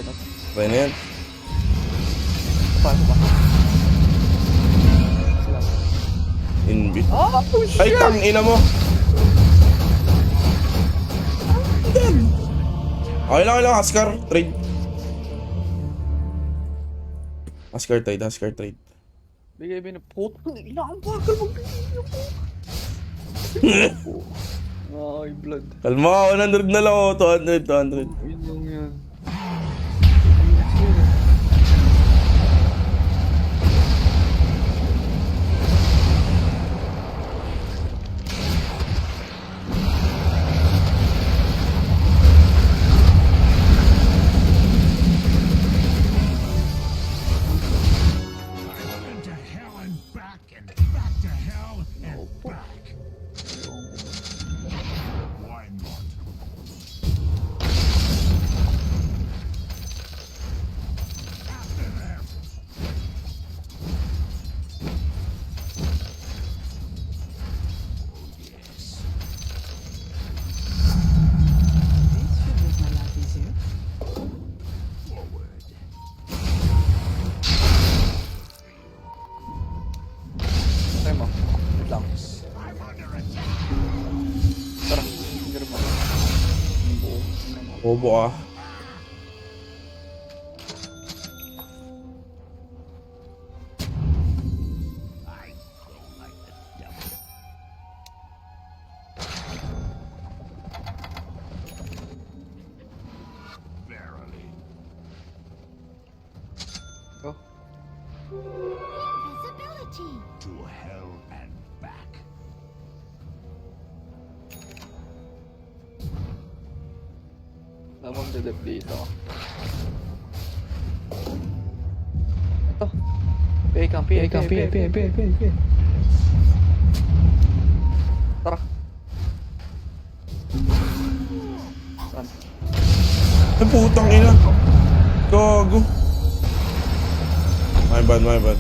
na. Try na yan. Paano ba? Inbit. Oh, shit! Ay, tangina mo! Okay lang, Huskar. Trade. Huskar trade. Bigay na putang ina, ang bagal magbigay ako. Ay, blood. Kalma, 100 na lang ako. 200. Yun lang yan. Into hell and back to hell and back. Why not? After them. This should make my life easier. Forward. Try mo. Wait lang. I'm under attack. Tara, hindi mo. Bobo ah. I go like the devil. Verily. Go. Visibility. To hell and back. Lamang dedep dito. Ito. PA. Tara. Saan? Ay, putang ina. Gago. My bad.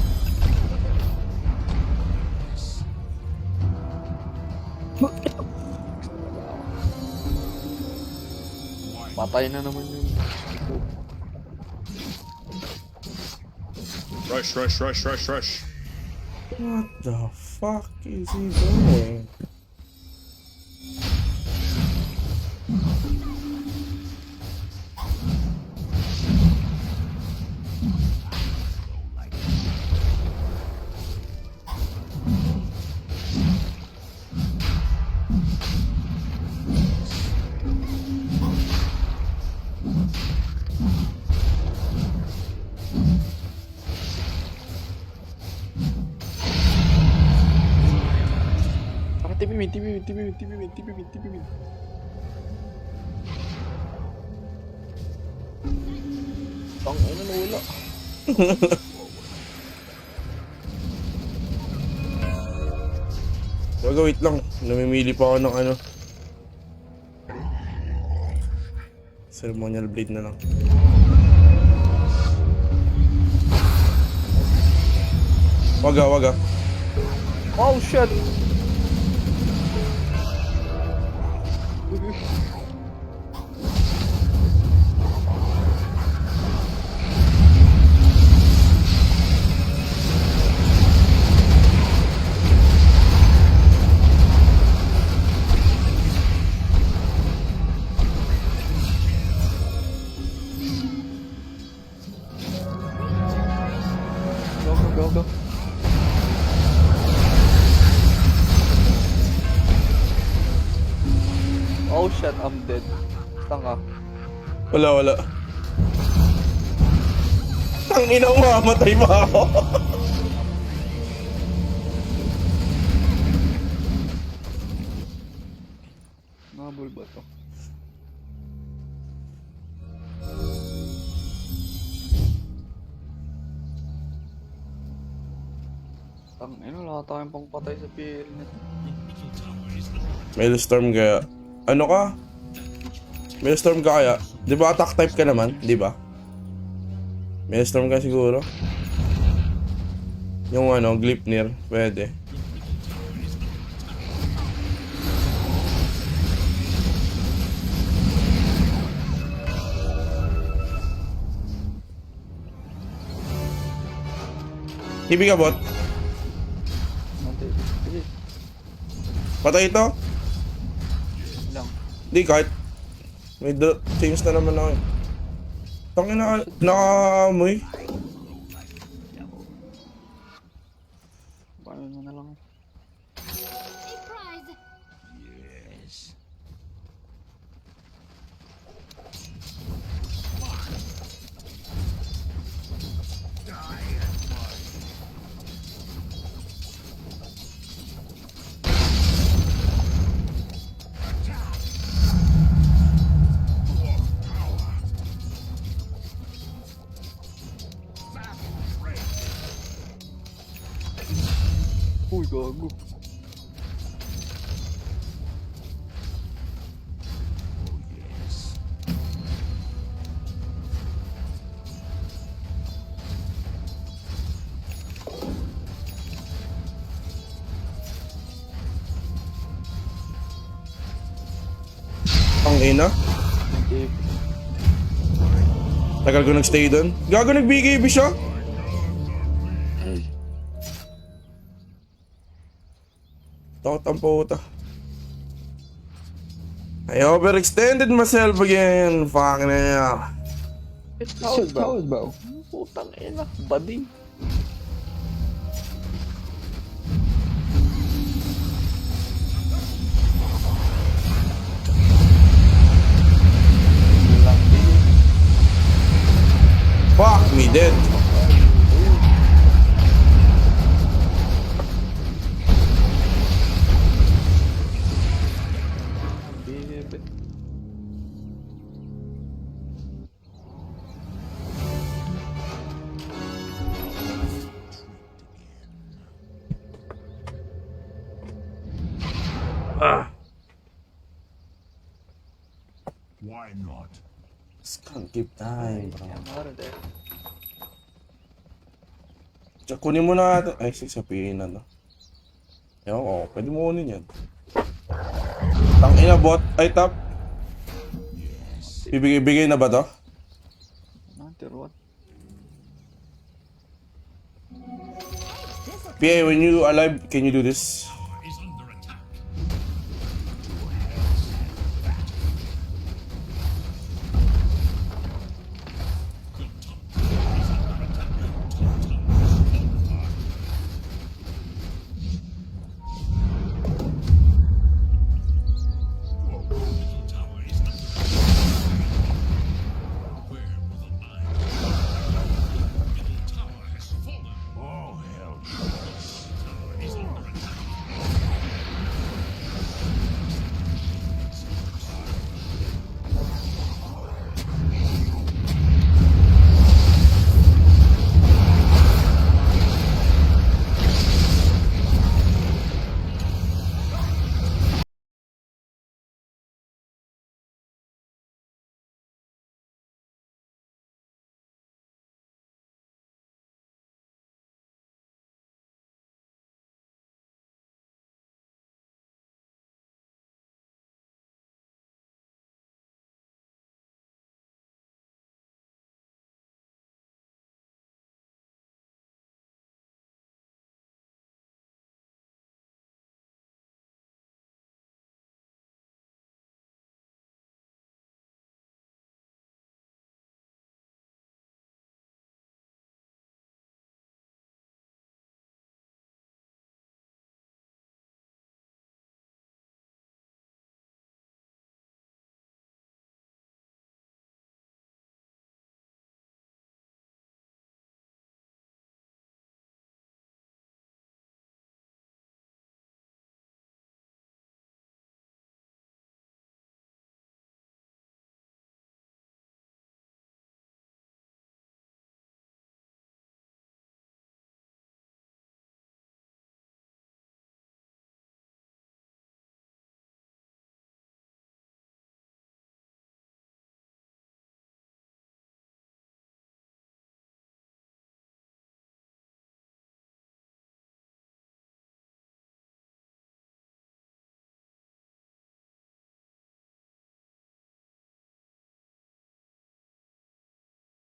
Patay na naman yun. Rush. What the fuck is he doing? Tara, TP-min. Tangina na wala. Gago, wait lang. Namimili pa ako ng ano. Ceremonial blade na lang. Waga. Oh shit! Go. Oh shit, I'm dead. Tanga. Wala. Tangina mo, mamatay pa ako. Nabul ba to? Tangina, wala tayong pang patay sa PL nito. Maelstrom kaya. Ano ka? Maelstrom ka kaya? Di ba attack type ka naman? Di ba? Maelstrom ka siguro? Yung ano, Gleipnir. Pwede. TV ka, bot. Sige. Patay ito. Lang. Di, kahit. May change na naman ako eh. Tangin na, nakaamoy. Paano mo na lang. A prize. Uy, gago. Ang ina. Okay. Tagal ko nagstay doon. Gago, nag-BKB siya. Takot ang puta. I overextended myself again. Fucking hell. Tawad ba? Putang ina. Bading. Fuck me dead. Bebe. Why not? Just can't keep time, bro. Mara dahil. Tsaka kunin mo na natin. Ay, sasabihin na, no? Ewan ko, pwede mo kunin yan. Tangina bot. Ay, top. Ibigay na ba to? Number 1. PA, when you alive, can you do this?